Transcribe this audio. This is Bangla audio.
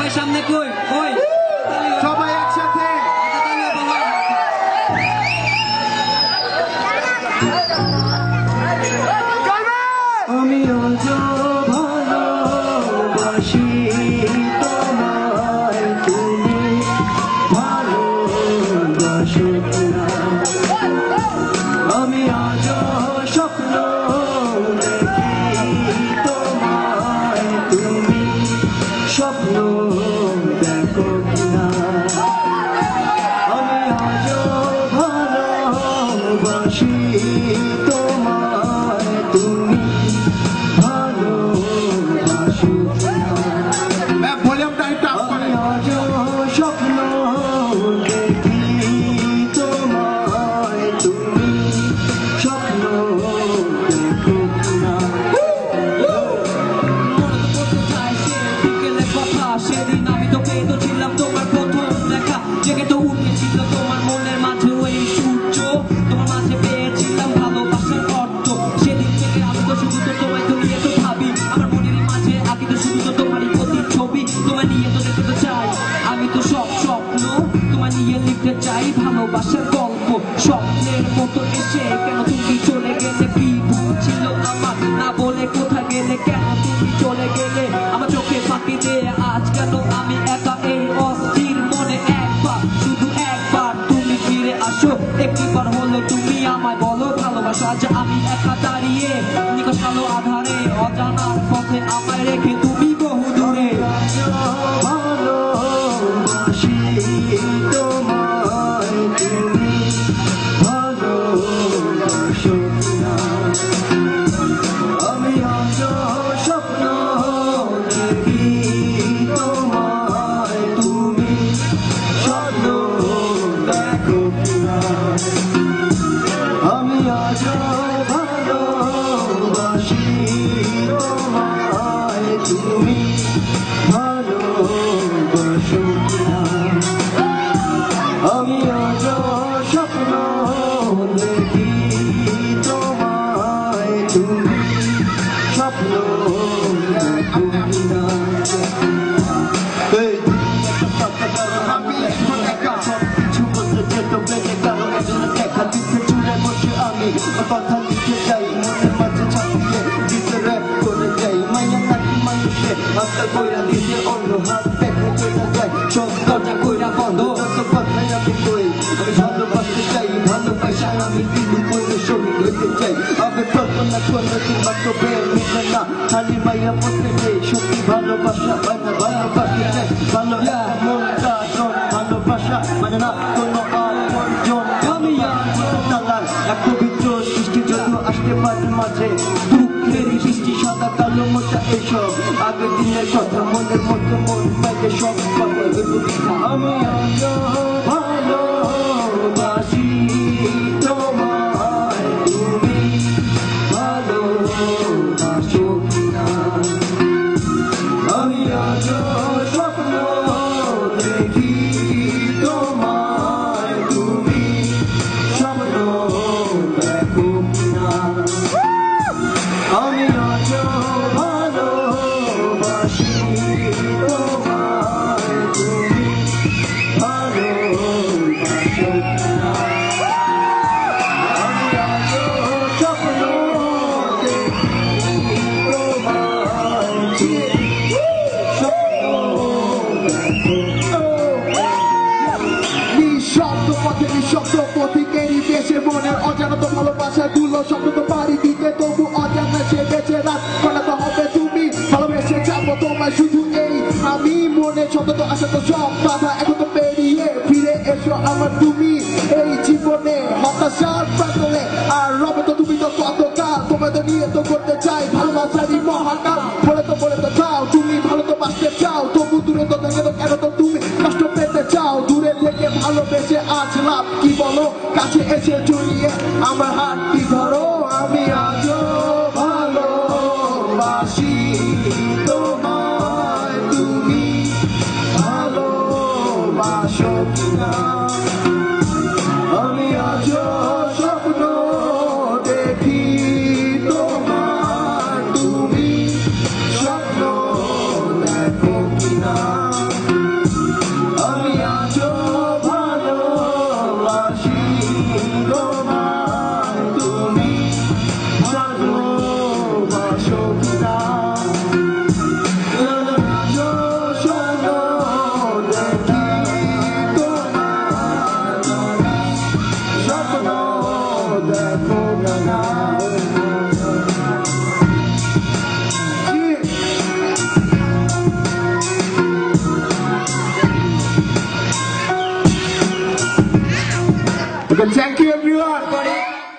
সামনে কই কই সবাই একসাথে আমি আজ ভালোবাসি তোমায় তুমি ভালোবাসো না আমি আজ স্বপ্ন দেখি তোমায় তুমি স্বপ্ন দেখো না আমি আজ ভালোবাসি তোমায় তুমি ভালোবাসো না ভলিউমটা একটু আপ করে আমি আজ স্বপ্ন দেখি তোমায় তুমি স্বপ্ন দেখো না সেদিন আমি তো পেয়ে ছিলাম তোমার প্রথম দেখা জেগে তো উঠেছিল তোমার মনের মাঝে ওই সূর্য তোমার মাঝে পেয়েছিলাম ভালোবাসার অর্থ সেদিন থেকে আমি তো শুধু তো তোমায় তো নিয়ে তো ভাবি আমার মনের মাঝে আগে তো শুধু তো তোমারই প্রতি ছবি তোমায় নিয়ে তো দেখতে তো চাই আমি তো সব স্বপ্ন তোমায় নিয়ে লিখতে চাই ভালোবাসার গল্প স্বপ্নের মতো এসে কেন তুমি চলে গেলে কি ভুল ছিল আমার না বলে কোথা গেলে কেন তুমি চলে গেলে আমার চোখে ফাঁকি দিয়ে আজ কেন আমি একা এই অস্থির মনে একবার শুধু একবার তুমি ফিরে আসো একটিবার হলো তুমি আমায় বলো ভালোবাসো আজ আমি একা দাঁড়িয়ে নিকশ কালো আধারে অজানার পথে আমায় রেখে তুমি বহু দূরে ভালোবাসি তোমায় তুমি ভালোবাসো না আমি আজ স্বপ্ন দেখি তোমায় তুমি স্বপ্ন দেখো না আমি আজ ভালোবাসি তোমায় তুমি ভালোবাসো না আমি আজ স্বপ্ন দেখি তোমায় তুমি স্বপ্ন দেখো না কথা লিখে যাই মনের মাঝে ছাপিয়ে দিতে র্যাপ করে যাই মাইয়া নাকি মানুষে হাতটা কইরা দিতে অন্য হাত দেখে কইরা যায় সব দরজা কইরা বন্ধ যত কথাই আমি কই আমি ভালোবাসতে চাই ভালোবাসা আমি দিন করে শহীদ হইতে চাই আমি কল্পনা করলে তোমার তো বের মিলে না খালি মাইয়া পড়তে চাই সত্যি ভালোবাসা হয় না ভালোবাসতে চাই ভালো মনটা জন ভালোবাসা মানে না কোনো আপনজন আমি তালার এক পবিত্র সৃষ্টি যত আসতে পারে মাঝে দুঃখের সৃষ্টি সাদা কালো মোটা এসব আগের দিনের কথা মনের মধ্যে মন পাইতে সব কথা আমি ভালোবাসি তোমায় তুমি ভালোবাসো না আমি আজ স্বপ্ন দেখি তোমায় তুমি স্বপ্ন দেখো না আমি আজ ভালোবাসি তোমায় তুমি ভালোবাসো না আমি আজ স্বপ্ন দেখি তোমায় স্বপ্ন দেখো নিঃশব্দ পথে নিঃশব্দ পথিকেরই বেশে মনের অজানত ভালোবাসা গুলো শব্দ তো পারি দিতে তবু অজানা সে বেঁচে রাত পালাতে হবে তুমি ভালোবেসে যাবো তোমায় শুধু এই আমি মনে সতত আসা তো সব বাধা এখন তো পেরিয়ে ফিরে এসো আমার তুমি এই জীবনে হতাশার প্রান্তরে আর রবে তো তুমি তো কতকাল তোমায় তো নিয়ে তো করতে চাই ভালোবাসারই মহাকাল বলে তো চাও তুমি ভালো তো বাঁচতে চাও তবু দূরে তো দেখে তো কেন তো তুমি কষ্ট পেতে চাও দূরে থেকে ভালোবেসে আজ লাভ কি বলো কাছে এসে জড়িয়ে আমার হাতটি ধরো আমি আজ ভালোবাসি তোমায় তুমি ভালোবাসো না আমি আজ স্বপ্ন দেখি তোমার তুমি স্বপ্ন দেখো কিনা can thank